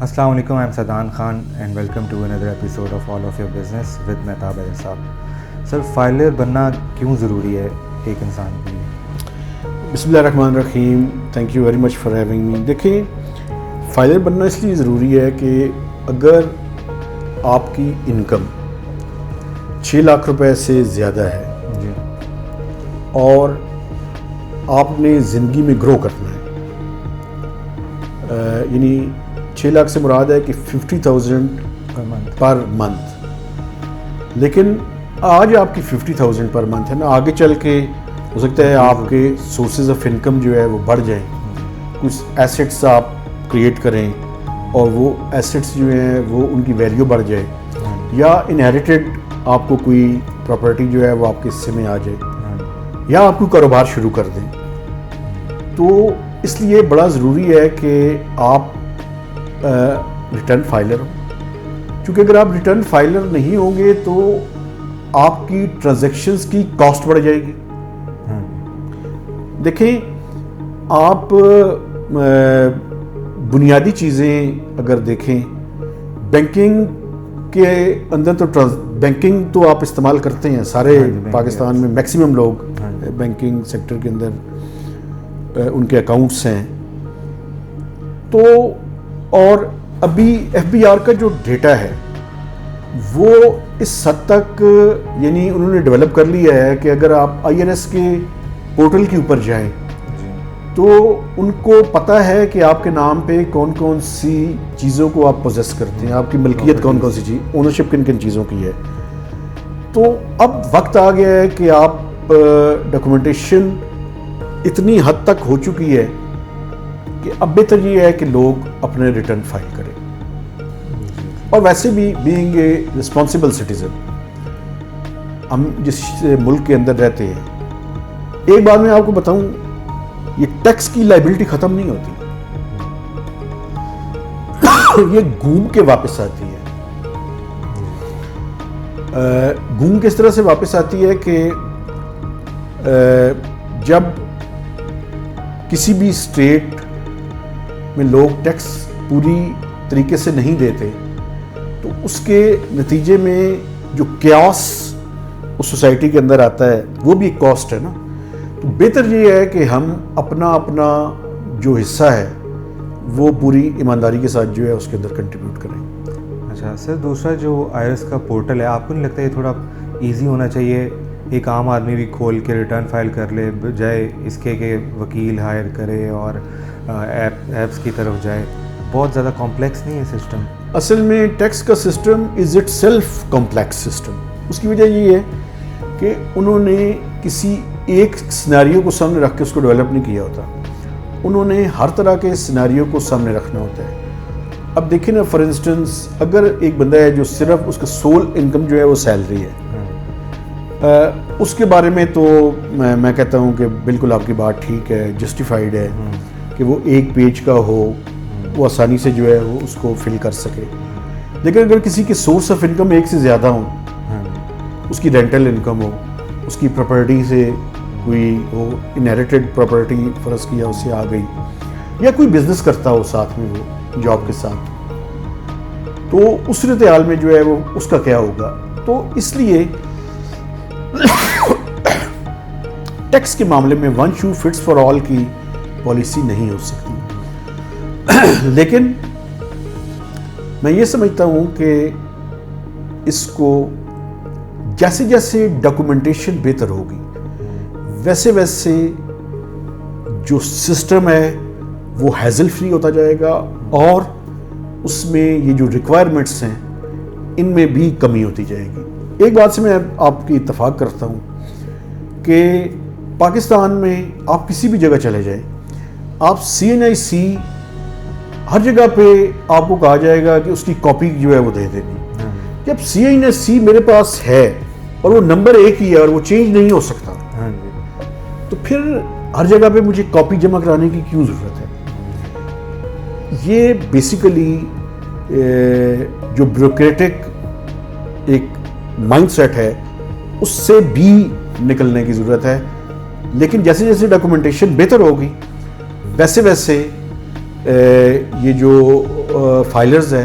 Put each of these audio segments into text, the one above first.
السلام علیکم, I am Sadan Khan and welcome to another episode of all of your business with Mehtab sahab. Sir, filer بننا کیوں ضروری ہے ایک انسان کے لیے؟ بسم اللہ الرحمن الرحیم. Thank you very much for having me. دیکھیں, فائلر بننا اس لیے ضروری ہے کہ اگر آپ کی انکم 6 لاکھ روپے سے زیادہ ہے جی, اور آپ نے زندگی میں گرو کرنا ہے, یعنی 6 لاکھ سے مراد ہے کہ 50,000 پر منتھ, لیکن آج آپ کی 50,000 پر منتھ ہے نا, آگے چل کے ہو سکتا ہے آپ کے سورسز آف انکم جو ہے وہ بڑھ جائیں, کچھ ایسٹس آپ کریٹ کریں اور وہ ایسٹس جو ہیں وہ ان کی ویلیو بڑھ جائے, یا انہیریٹڈ آپ کو کوئی پراپرٹی جو ہے وہ آپ کے حصے میں آ جائے, یا آپ کو کاروبار شروع کر دیں. تو اس لیے بڑا ضروری ہے کہ آپ ریٹرن فائلر ہوں, کیونکہ اگر آپ ریٹرن فائلر نہیں ہوں گے تو آپ کی ٹرانزیکشنز کی کاسٹ بڑھ جائے گی. دیکھیں, آپ بنیادی چیزیں اگر دیکھیں, بینکنگ کے اندر تو بینکنگ تو آپ استعمال کرتے ہیں سارے پاکستان میں, میکسیمم لوگ بینکنگ سیکٹر کے اندر ان کے اکاؤنٹس ہیں. تو اور ابھی ایف بی آر کا جو ڈیٹا ہے وہ اس حد تک یعنی انہوں نے ڈیولپ کر لیا ہے کہ اگر آپ آئی این ایس کے پورٹل کے اوپر جائیں تو ان کو پتہ ہے کہ آپ کے نام پہ کون کون سی چیزوں کو آپ پوزیس کرتے ہیں, آپ کی ملکیت کون کون سی چیز, اونرشپ کن کن چیزوں کی ہے. تو اب وقت آ گیا ہے کہ آپ ڈاکومنٹیشن اتنی حد تک ہو چکی ہے کہ اب بہتر یہ ہے کہ لوگ اپنے ریٹرن فائل کریں. اور ویسے بھی بینگ اے رسپانسبل سٹیزن, ہم جس ملک کے اندر رہتے ہیں, ایک بات میں آپ کو بتاؤں, یہ ٹیکس کی لائبلٹی ختم نہیں ہوتی, یہ گھوم کے واپس آتی ہے. گھوم کس طرح سے واپس آتی ہے کہ جب کسی بھی اسٹیٹ میں لوگ ٹیکس پوری طریقے سے نہیں دیتے تو اس کے نتیجے میں جو کیاس اس سوسائٹی کے اندر آتا ہے وہ بھی ایک کاسٹ ہے نا. تو بہتر یہ ہے کہ ہم اپنا جو حصہ ہے وہ پوری ایمانداری کے ساتھ جو ہے اس کے اندر کنٹریبیوٹ کریں. اچھا سر, دوسرا جو آئی آر ایس کا پورٹل ہے, آپ کو نہیں لگتا یہ تھوڑا ایزی ہونا چاہیے, ایک عام آدمی بھی کھول کے ریٹرن فائل کر لے بجائے اس کے کہ وکیل ہائر کرے اور ایپس کی طرف جائے؟ بہت زیادہ کمپلیکس نہیں ہے سسٹم؟ اصل میں ٹیکس کا system is itself complex system. اس کی وجہ یہ ہے کہ انہوں نے کسی ایک سیناریو کو سامنے رکھ کے اس کو ڈیولپ نہیں کیا ہوتا, انہوں نے ہر طرح کے سیناریو کو سامنے رکھنا ہوتا ہے. اب دیکھیں نا, فار انسٹنس اگر ایک بندہ ہے جو صرف اس کا سول انکم جو ہے وہ سیلری ہے, اس کے بارے میں تو میں کہتا ہوں کہ بالکل آپ کی بات ٹھیک ہے, جسٹیفائڈ ہے کہ وہ ایک پیج کا ہو, وہ آسانی سے جو ہے وہ اس کو فل کر سکے. لیکن اگر کسی کے سورس آف انکم ایک سے زیادہ ہوں, اس کی رینٹل انکم ہو, اس کی پراپرٹی سے کوئی ہو, انہیریٹڈ پراپرٹی فرض کیا اس سے آ گئی, یا کوئی بزنس کرتا ہو ساتھ میں وہ جاب کے ساتھ, تو اس صورتحال میں جو ہے وہ اس کا کیا ہوگا. تو اس لیے ٹیکس کے معاملے میں ون شو فٹس فار آل کی پالیسی نہیں ہو سکتی. لیکن میں یہ سمجھتا ہوں کہ اس کو جیسے جیسے ڈاکومنٹیشن بہتر ہوگی ویسے ویسے جو سسٹم ہے وہ ہیزل فری ہوتا جائے گا, اور اس میں یہ جو ریکوائرمنٹس ہیں ان میں بھی کمی ہوتی جائے گی. ایک بات سے میں آپ کی اتفاق کرتا ہوں کہ پاکستان میں آپ کسی بھی جگہ چلے جائیں, آپ سی این آئی سی ہر جگہ پہ آپ کو کہا جائے گا کہ اس کی کاپی جو ہے وہ دے دینی. جب سی این آئی سی میرے پاس ہے اور وہ نمبر ایک ہی ہے اور وہ چینج نہیں ہو سکتا, تو پھر ہر جگہ پہ مجھے کاپی جمع کرانے کی کیوں ضرورت ہے؟ یہ بیسیکلی جو بیوروکریٹک ایک مائنڈ سیٹ ہے اس سے بھی نکلنے کی ضرورت ہے. لیکن جیسے جیسے ڈاکومنٹیشن بہتر ہوگی ویسے ویسے یہ جو فائلرز ہیں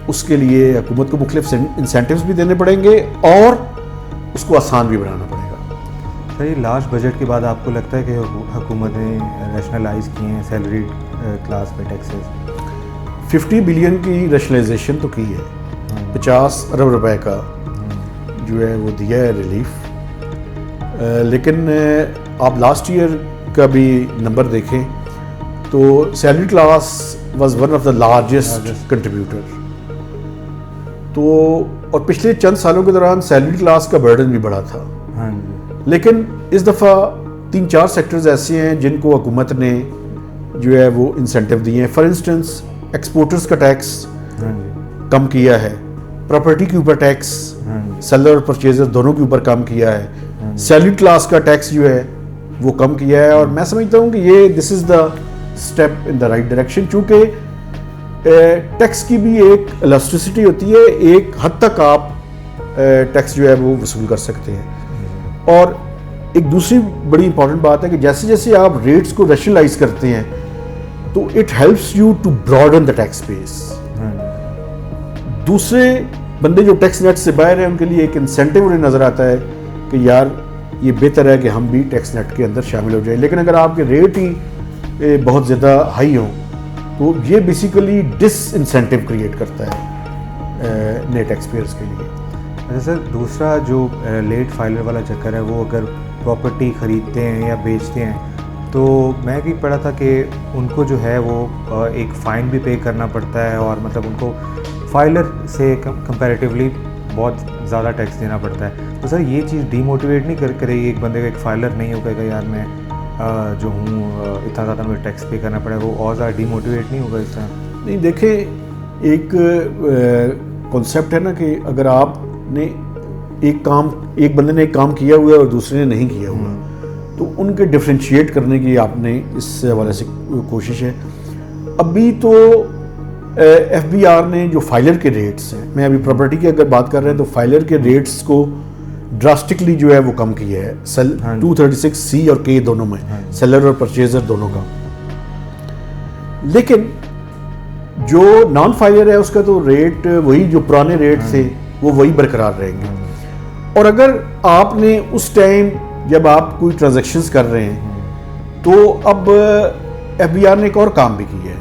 اس کے لیے حکومت کو مختلف انسینٹیوز بھی دینے پڑیں گے اور اس کو آسان بھی بنانا پڑے گا. سر یہ لاسٹ بجٹ کے بعد آپ کو لگتا ہے کہ حکومت نے ریشنلائز کیے ہیں سیلری کلاس میں ٹیکسز؟ 50 بلین کی ریشنلائزیشن تو کی ہے, 50 ارب روپے کا جو ہے وہ دیا ہے ریلیف, لیکن آپ لاسٹ ایئر کا بھی نمبر دیکھیں تو salary class was one of the largest contributor. تو اور پچھلے چند سالوں کے دوران سیلری کلاس کا برڈن بھی بڑا تھا, لیکن اس دفعہ 3-4 سیکٹرز ایسے ہیں جن کو حکومت نے جو ہے وہ انسینٹیو دیے ہیں. فار انسٹنس ایکسپورٹرز کا ٹیکس کم کیا ہے, پراپرٹی کے اوپر ٹیکس سیلر اور پرچیزر دونوں کے اوپر کم کیا ہے, سیلری کلاس کا ٹیکس جو ہے وہ کم کیا ہے. اور میں سمجھتا ہوں کہ یہ this is the step in the right direction, چونکہ ٹیکس کی بھی ایک الاسٹیسٹی ہوتی ہے, ایک حد تک آپ ٹیکس جو ہے وہ وصول کر سکتے ہیں. اور ایک دوسری بڑی امپورٹنٹ بات ہے کہ جیسے جیسے آپ ریٹس کو ریشنلائز کرتے ہیں تو it helps you to broaden the tax base. دوسرے بندے جو ٹیکس نیٹ سے باہر ہیں ان کے لیے ایک انسینٹیو انہیں نظر آتا ہے کہ یار یہ بہتر ہے کہ ہم بھی ٹیکس نیٹ کے اندر شامل ہو جائیں. لیکن اگر آپ کے ریٹ ہی بہت زیادہ ہائی ہوں تو یہ بیسیکلی ڈس انسینٹیو کریٹ کرتا ہے نئے ٹیکس پیئرس کے لیے. اچھا سر, دوسرا جو لیٹ فائلر والا چکر ہے وہ اگر پراپرٹی خریدتے ہیں یا بیچتے ہیں تو میں بھی پڑھا تھا کہ ان کو جو ہے وہ ایک فائن بھی پے کرنا پڑتا ہے, اور مطلب ان کو فائلر سے کمپیریٹیولی بہت زیادہ ٹیکس دینا پڑتا ہے. تو سر یہ چیز ڈی موٹیویٹ نہیں کرے گی ایک بندے کو, ایک فائلر نہیں ہوگا کہ یار میں جو ہوں اتنا زیادہ مجھے ٹیکس پے کرنا پڑے گا, وہ اور زیادہ ڈی موٹیویٹ نہیں ہوگا اس طرح؟ نہیں, دیکھیں ایک کانسیپٹ ہے نا کہ اگر آپ نے ایک بندے نے ایک کام کیا ہوا ہے اور دوسرے نے نہیں کیا ہوا تو ان کے ڈفرینشیٹ کرنے کی آپ نے اس حوالے سے کوشش ہے. ابھی تو ایف بی آر نے جو فائلر کے ریٹس ہیں, میں ابھی پراپرٹی کی اگر بات کر رہے ہیں تو فائلر کے ریٹس کو ڈراسٹکلی جو ہے وہ کم کیا ہے 236C اور K دونوں میں, سیلر اور پرچیزر دونوں کا. لیکن جو نان فائلر ہے اس کا تو ریٹ وہی جو پرانے ریٹ تھے وہ وہی برقرار رہیں گے. اور اگر آپ نے اس ٹائم جب آپ کوئی ٹرانزیکشنز کر رہے ہیں تو اب ایف بی آر نے ایک اور کام بھی کیا ہے,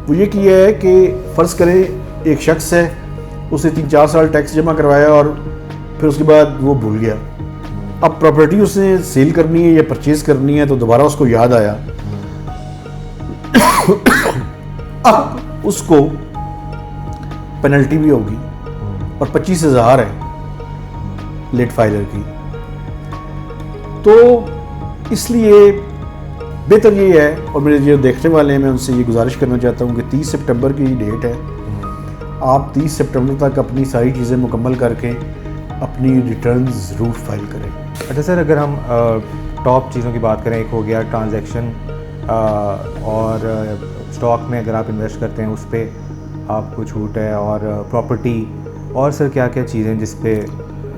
وہ یہ کیا ہے کہ فرض کریں ایک شخص ہے, اس نے 3-4 سال ٹیکس جمع کروایا اور پھر اس کے بعد وہ بھول گیا. اب پراپرٹی اس نے سیل کرنی ہے یا پرچیز کرنی ہے تو دوبارہ اس کو یاد آیا, اب اس کو پینلٹی بھی ہوگی اور 25,000 ہے لیٹ فائلر کی. تو اس لیے بہتر یہ ہے, اور میرے جو دیکھنے والے ہیں میں ان سے یہ گزارش کرنا چاہتا ہوں کہ 30 سپٹمبر کی ڈیٹ ہے, آپ 30 سپٹمبر تک اپنی ساری چیزیں مکمل کر کے اپنی ریٹرنز ضرور فائل کریں. اچھا سر, اگر ہم ٹاپ چیزوں کی بات کریں, ایک ہو گیا ٹرانزیکشن اور اسٹاک میں اگر آپ انویسٹ کرتے ہیں اس پہ آپ کو چھوٹ ہے, اور پراپرٹی, اور سر کیا کیا چیزیں جس پہ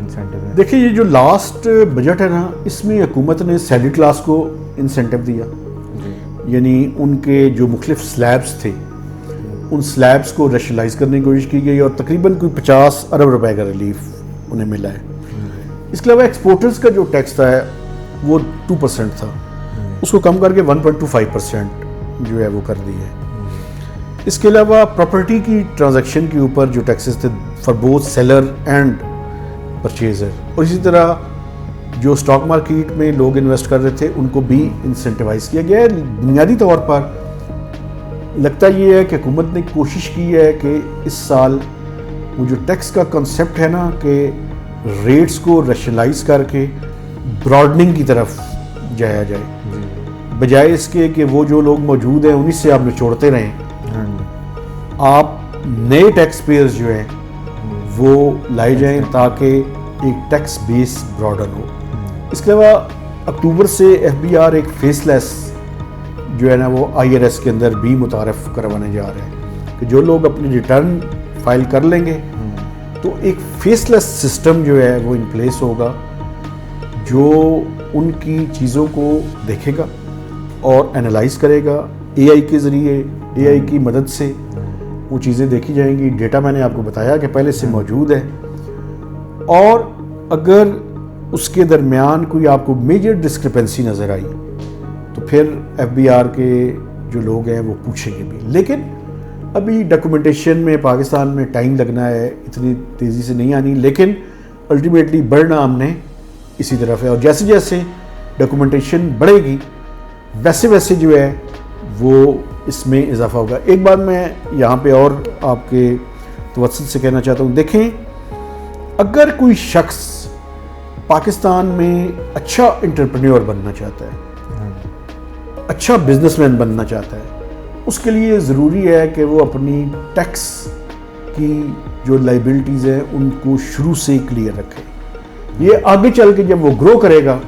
انسینٹیو ہے؟ دیکھیں یہ جو لاسٹ بجٹ ہے نا, اس میں حکومت نے سیلری کلاس کو انسینٹیو دیا, یعنی ان کے جو مختلف سلیبس تھے ان سلیبس کو ریشنلائز کرنے کی کوشش کی گئی اور تقریباً کوئی 50 ارب روپے کا ریلیف انہیں ملا ہے. اس کے علاوہ ایکسپورٹرز کا جو ٹیکس تھا وہ 2% تھا, اس کو کم کر کے 1.25% جو ہے وہ کر دی ہے. اس کے علاوہ پراپرٹی کی ٹرانزیکشن کے اوپر جو ٹیکسز تھے for both seller and purchaser, اور اسی طرح جو اسٹاک مارکیٹ میں لوگ انویسٹ کر رہے تھے ان کو بھی انسینٹیوائز کیا گیا ہے. بنیادی طور پر لگتا یہ ہے کہ حکومت نے کوشش کی ہے کہ اس سال وہ جو ٹیکس کا کنسیپٹ ہے نا کہ ریٹس کو ریشنلائز کر کے براڈننگ کی طرف جایا جائے, بجائے اس کے کہ وہ جو لوگ موجود ہیں انہیں سے آپ نچوڑتے رہیں, آپ نئے ٹیکس پیئرز جو ہیں وہ لائے جائیں تاکہ ایک ٹیکس بیس براڈن ہو. اس کے علاوہ اکتوبر سے ایف بی آر ایک فیس لیس جو ہے نا وہ آئی آر ایس کے اندر بھی متعارف کروانے جا رہے ہیں کہ جو لوگ اپنی ریٹرن فائل کر لیں گے تو ایک فیس لیس سسٹم جو ہے وہ ان پلیس ہوگا جو ان کی چیزوں کو دیکھے گا اور انالائز کرے گا اے آئی کے ذریعے, اے آئی کی مدد سے وہ چیزیں دیکھی جائیں گی. ڈیٹا میں نے آپ کو بتایا کہ پہلے سے موجود ہے, اور اگر اس کے درمیان کوئی آپ کو میجر ڈسکرپنسی نظر آئی تو پھر ایف بی آر کے جو لوگ ہیں وہ پوچھیں گے بھی. لیکن ابھی ڈاکومنٹیشن میں پاکستان میں ٹائم لگنا ہے, اتنی تیزی سے نہیں آنی, لیکن الٹیمیٹلی بڑھنا ہم نے اسی طرف ہے. اور جیسے جیسے ڈاکومنٹیشن بڑھے گی ویسے ویسے جو ہے وہ اس میں اضافہ ہوگا. ایک بات میں یہاں پہ اور آپ کے توسط سے کہنا چاہتا ہوں, دیکھیں اگر کوئی شخص پاکستان میں اچھا انٹرپرینیور بننا چاہتا ہے, اچھا بزنس مین بننا چاہتا ہے, اس کے لیے ضروری ہے کہ وہ اپنی ٹیکس کی جو لائبلٹیز ہیں ان کو شروع سے کلیئر رکھے. یہ آگے چل کے جب وہ گرو کرے گا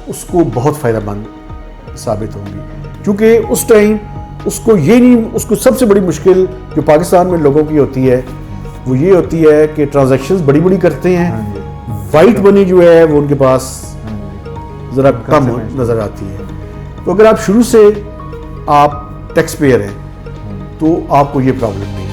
اس کو بہت فائدہ مند ثابت ہوں گی, کیونکہ اس ٹائم اس کو یہ نہیں, اس کو سب سے بڑی مشکل جو پاکستان میں لوگوں کی ہوتی ہے وہ یہ ہوتی ہے کہ ٹرانزیکشنز بڑی بڑی کرتے ہیں, وائٹ منی جو ہے وہ ان کے پاس ذرا کم نظر آتی ہے. تو اگر آپ شروع سے آپ ٹیکس پیئر ہیں تو آپ کو یہ پرابلم نہیں